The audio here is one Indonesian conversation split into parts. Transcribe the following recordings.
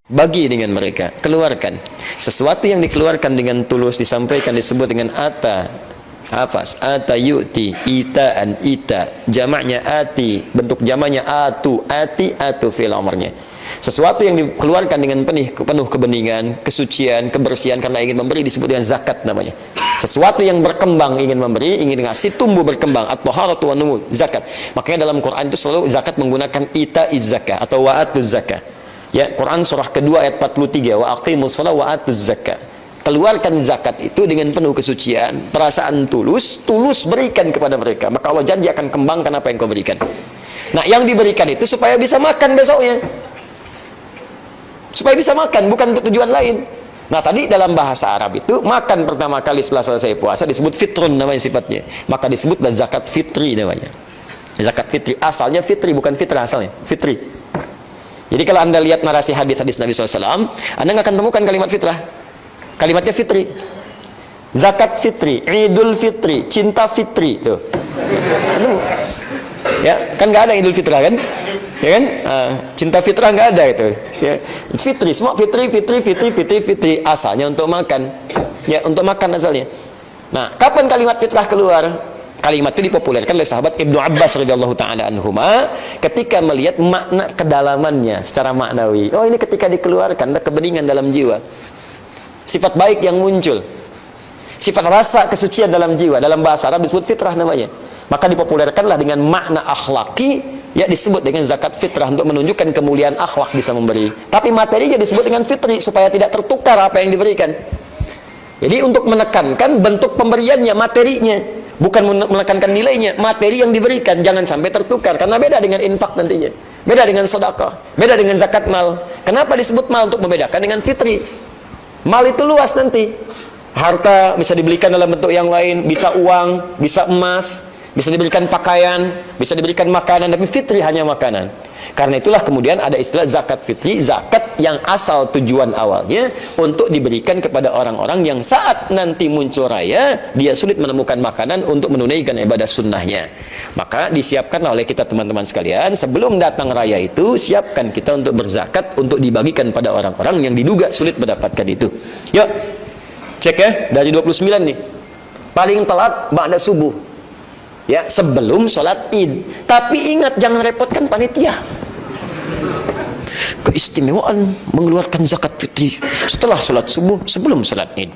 Bagi dengan mereka, keluarkan. Sesuatu yang dikeluarkan dengan tulus disampaikan disebut dengan ata. Afas, ata yu'ti, itaan, ita. Jamaknya ati, bentuk jamaknya atu, ati, atu fi'il amarnya. Sesuatu yang dikeluarkan dengan penuh kebeningan, kesucian, kebersihan karena ingin memberi disebut dengan zakat namanya. Sesuatu yang berkembang ingin memberi, ingin ngasih, tumbuh berkembang, at-taharatu wan numu, zakat. Makanya dalam Quran itu selalu zakat menggunakan ita'iz zakah atau wa'atuz zakah. Ya, Quran surah kedua ayat 43, wa aqimus shalah wa atuz zakat. Keluarkan zakat itu dengan penuh kesucian, perasaan tulus berikan kepada mereka. Maka Allah janji akan kembangkan apa yang kau berikan. Nah, yang diberikan itu supaya bisa makan besoknya. Supaya bisa makan, bukan untuk tujuan lain. Nah, tadi dalam bahasa Arab itu makan pertama kali setelah selesai puasa disebut fitrun namanya sifatnya. Maka disebutlah zakat fitri namanya. Zakat fitri asalnya fitri, bukan fitrah asalnya, fitri. Jadi kalau Anda lihat narasi hadis-hadis Nabi SAW, Anda nggak akan temukan kalimat fitrah. Kalimatnya fitri. Zakat fitri, Idul Fitri, cinta fitri. Tuh. Ya, kan nggak ada Idul Fitrah kan? Ya kan? Cinta fitrah nggak ada itu. Ya. Fitri, semua fitri. Asalnya untuk makan. Ya, untuk makan asalnya. Nah, kapan kalimat fitrah keluar? Kalimat itu dipopulerkan oleh sahabat Ibnu Abbas radhiyallahu taala anhuma ketika melihat makna kedalamannya secara maknawi. Oh, ini ketika dikeluarkan ada kebeningan dalam jiwa. Sifat baik yang muncul. Sifat rasa kesucian dalam jiwa, dalam bahasa Arab disebut fitrah namanya. Maka dipopulerkanlah dengan makna akhlaki, ya disebut dengan zakat fitrah untuk menunjukkan kemuliaan akhlak bisa memberi. Tapi materinya disebut dengan fitri supaya tidak tertukar apa yang diberikan. Jadi untuk menekankan bentuk pemberiannya, materinya, bukan menekankan nilainya, materi yang diberikan jangan sampai tertukar karena beda dengan infak nantinya, beda dengan sedekah, beda dengan zakat mal. Kenapa disebut mal? Untuk membedakan dengan fitri. Mal itu luas nanti, harta bisa dibelikan dalam bentuk yang lain, bisa uang, bisa emas, bisa diberikan pakaian, bisa diberikan makanan, tapi fitri hanya makanan. Karena itulah kemudian ada istilah zakat fitri, zakat yang asal tujuan awalnya untuk diberikan kepada orang-orang yang saat nanti muncul raya dia sulit menemukan makanan untuk menunaikan ibadah sunnahnya. Maka disiapkanlah oleh kita teman-teman sekalian, sebelum datang raya itu siapkan kita untuk berzakat untuk dibagikan pada orang-orang yang diduga sulit mendapatkan itu. Yuk cek ya, dari 29 nih paling telat ba'da subuh, ya, sebelum sholat id. Tapi ingat, jangan repotkan panitia. Keistimewaan mengeluarkan zakat fitri setelah sholat subuh, sebelum sholat id.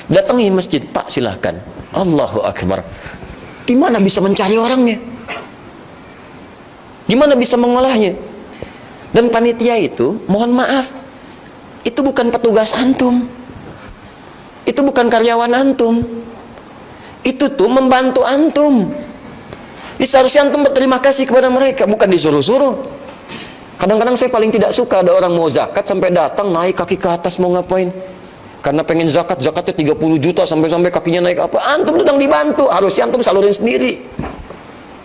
Datangi masjid, Pak, silahkan. Allahu Akbar. Di mana bisa mencari orangnya? Di mana bisa mengolahnya? Dan panitia itu, mohon maaf, itu bukan petugas antum, itu bukan karyawan antum, itu tuh membantu antum. Seharusnya antum berterima kasih kepada mereka, bukan disuruh-suruh. Kadang-kadang saya paling tidak suka ada orang mau zakat sampai datang naik kaki ke atas mau ngapain? Karena pengen zakat, zakatnya 30 juta sampai kakinya naik apa? Antum sedang dibantu, harusnya antum salurin sendiri.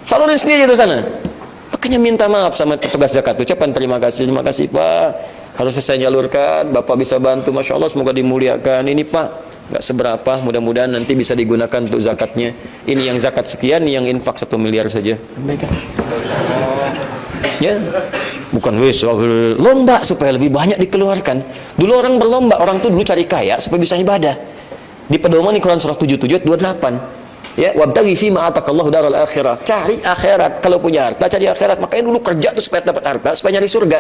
Salurin sendiri itu sana. Makanya minta maaf sama petugas zakat, ucapan terima kasih Pak. Harusnya saya jalurkan, Bapak bisa bantu, Masya Allah, semoga dimuliakan. Ini Pak, nggak seberapa, mudah-mudahan nanti bisa digunakan untuk zakatnya. Ini yang zakat sekian, ini yang infak 1 miliar saja. Ya, bukan wis lomba supaya lebih banyak dikeluarkan. Dulu orang berlomba, orang tuh dulu cari kaya supaya bisa ibadah. Di pedoman Quran surah 77 ayat 28. Ya, wabtaghi fima atakallahu daral akhirah. Cari akhirat, kalau punya harta cari akhirat. Makanya dulu kerja tuh supaya dapat harta, supaya nyari surga.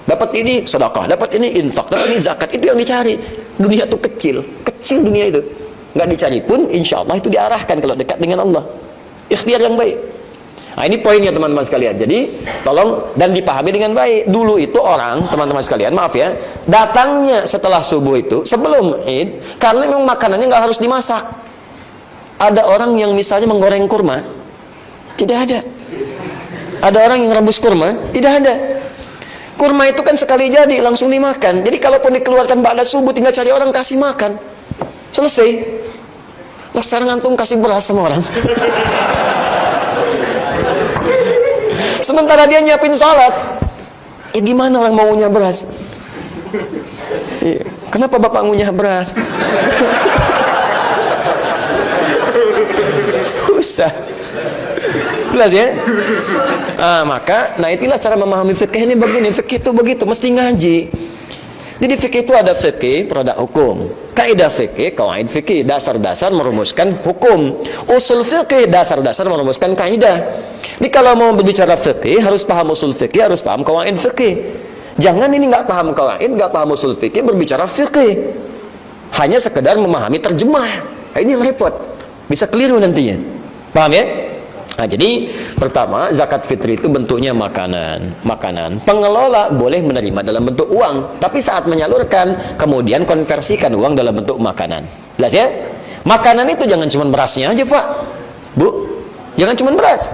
Dapat ini sedekah, dapat ini infak, dapat ini zakat, itu yang dicari. Dunia itu kecil dunia itu. Nggak dicari pun, insya Allah itu diarahkan kalau dekat dengan Allah. Ikhtiar yang baik. Nah, ini poinnya teman-teman sekalian. Jadi tolong dan dipahami dengan baik. Dulu itu orang, teman-teman sekalian, maaf ya, datangnya setelah subuh itu, sebelum id, karena memang makanannya nggak harus dimasak. Ada orang yang misalnya menggoreng kurma, tidak ada. Ada orang yang rebus kurma, tidak ada. Kurma itu kan sekali jadi langsung dimakan. Jadi kalaupun dikeluarkan ba'da subuh, tinggal cari orang kasih makan, selesai. Terus sekarang antum kasih beras sama orang. Sementara dia nyiapin sholat, gimana orang mau ngunyah beras? Kenapa bapak ngunyah beras? Susah. Jelas ya? Maka, itulah cara memahami fikih ini begini. Fikih itu begitu, mesti ngaji. Jadi fikih itu ada fikih, produk hukum. Kaidah fikih, kawaid fikih, dasar-dasar merumuskan hukum. Usul fikih, dasar-dasar merumuskan kaidah. Jadi kalau mau berbicara fikih, harus paham usul fikih, harus paham kawaid fikih. Jangan ini nggak paham kawaid, nggak paham usul fikih, berbicara fikih. Hanya sekedar memahami terjemah. Nah, ini yang repot. Bisa keliru nantinya. Paham ya? Nah, jadi pertama, zakat fitri itu bentuknya makanan. Pengelola boleh menerima dalam bentuk uang, tapi saat menyalurkan, kemudian konversikan uang dalam bentuk makanan. Jelas ya? Makanan itu jangan cuma berasnya aja, Pak. Bu, jangan cuma beras.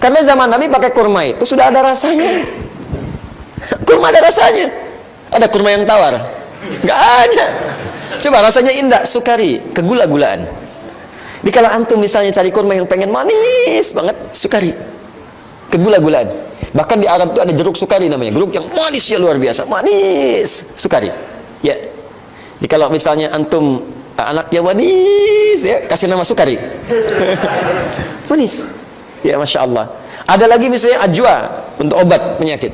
Karena zaman Nabi pakai kurma itu sudah ada rasanya. Kurma ada rasanya. Ada kurma yang tawar? Nggak ada. Coba rasanya indah, sukari, kegula-gulaan. Jadi kalau antum misalnya cari kurma yang pengen manis banget, sukari, kegula-gulaan. Bahkan di Arab itu ada jeruk sukari namanya, jeruk yang manisnya luar biasa, manis, sukari. Ya. Jadi kalau misalnya antum anaknya manis, ya kasih nama sukari. Manis. Ya, masya Allah. Ada lagi misalnya ajwa untuk obat penyakit.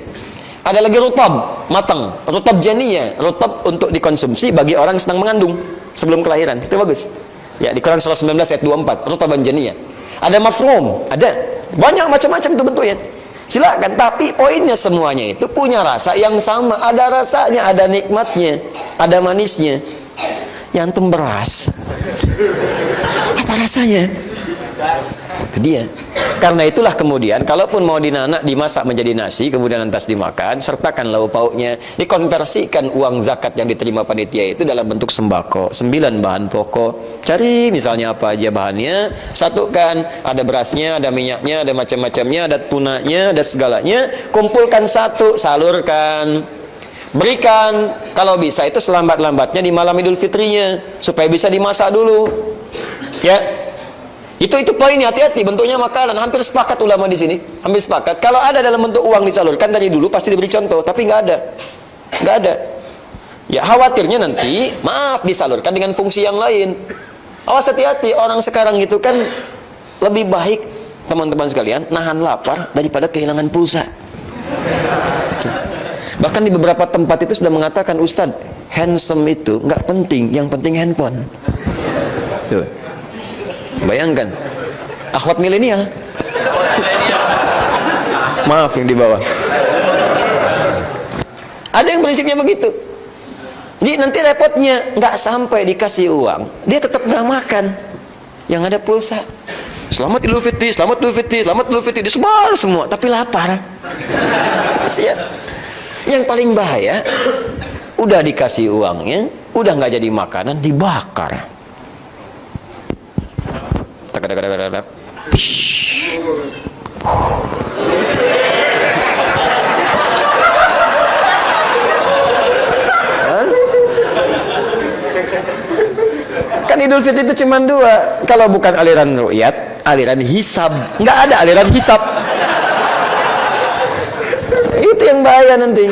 Ada lagi rutab, matang, rutab janiyah, rutab untuk dikonsumsi bagi orang yang sedang mengandung sebelum kelahiran. Itu bagus. Ya, di Quran surah 19 ayat 24, rutaban janiyah. Ada mafrum, ada banyak macam-macam itu bentuknya. Silakan, tapi poinnya semuanya itu punya rasa yang sama, ada rasanya, ada nikmatnya, ada manisnya. Yang antum beras. Apa rasanya? Dia. Karena itulah kemudian kalaupun mau dinanak dimasak menjadi nasi kemudian lantas dimakan, sertakan lauk pauknya, dikonversikan uang zakat yang diterima panitia itu dalam bentuk sembako, 9 bahan pokok. Cari misalnya apa aja bahannya, satukan, ada berasnya, ada minyaknya, ada macam-macamnya, ada tunanya, ada segalanya, kumpulkan satu, salurkan. Berikan kalau bisa itu selambat-lambatnya di malam Idul Fitrinya supaya bisa dimasak dulu. Ya. Itu poinnya, hati-hati, bentuknya makanan. Hampir sepakat ulama di sini, hampir sepakat. Kalau ada dalam bentuk uang disalurkan dari dulu pasti diberi contoh, tapi nggak ada. Ya khawatirnya nanti, maaf, disalurkan dengan fungsi yang lain. Awas, hati-hati, orang sekarang itu kan lebih baik teman-teman sekalian nahan lapar daripada kehilangan pulsa. Bahkan di beberapa tempat itu sudah mengatakan, Ustadz, handsome itu nggak penting, yang penting handphone. Tuh. Bayangkan, akhwat milenial. Maaf yang di bawah. Ada yang prinsipnya begitu. Jadi nanti repotnya nggak sampai dikasih uang, dia tetap nggak makan. Yang ada pulsa. Selamat Idul Fitri, selamat Idul Fitri, selamat Idul Fitri, disebar semua, tapi lapar. Kasihan. Yang paling bahaya, udah dikasih uangnya, udah nggak jadi makanan, dibakar. Kan Idul Fitri itu cuma 2. Kalau bukan aliran ru'yat, aliran hisab. Nggak ada aliran hisab. Itu yang bahaya nanti.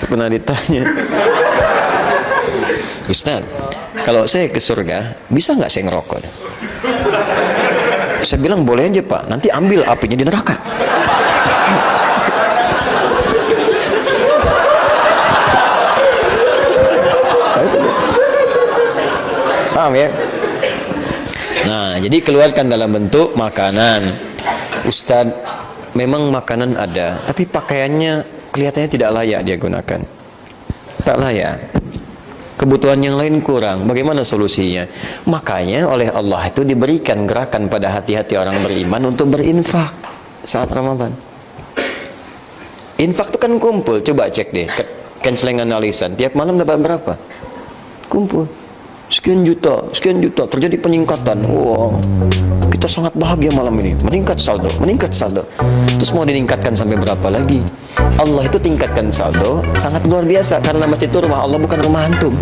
Pernah ditanya, Ustaz, kalau saya ke surga, bisa nggak saya ngerokok? Saya bilang boleh aja Pak, nanti ambil apinya di neraka. Paham ya? Nah, jadi keluarkan dalam bentuk makanan. Ustaz, memang makanan ada, tapi pakaiannya kelihatannya tidak layak dia gunakan. Tak layak. Kebutuhan yang lain kurang. Bagaimana solusinya? Makanya oleh Allah itu diberikan gerakan pada hati-hati orang beriman untuk berinfak saat Ramadan. Infak itu kan kumpul. Coba cek deh, canceling analisan. Tiap malam dapat berapa? Kumpul. Sekian juta, terjadi peningkatan. Wow, kita sangat bahagia malam ini. Meningkat saldo. Terus mau ditingkatkan sampai berapa lagi? Allah itu tingkatkan saldo sangat luar biasa, karena masjid itu rumah Allah, bukan rumah antum.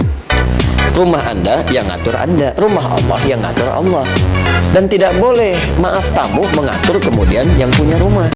Rumah Anda yang ngatur Anda, rumah Allah yang ngatur Allah. Dan tidak boleh, maaf, tamu mengatur kemudian yang punya rumah.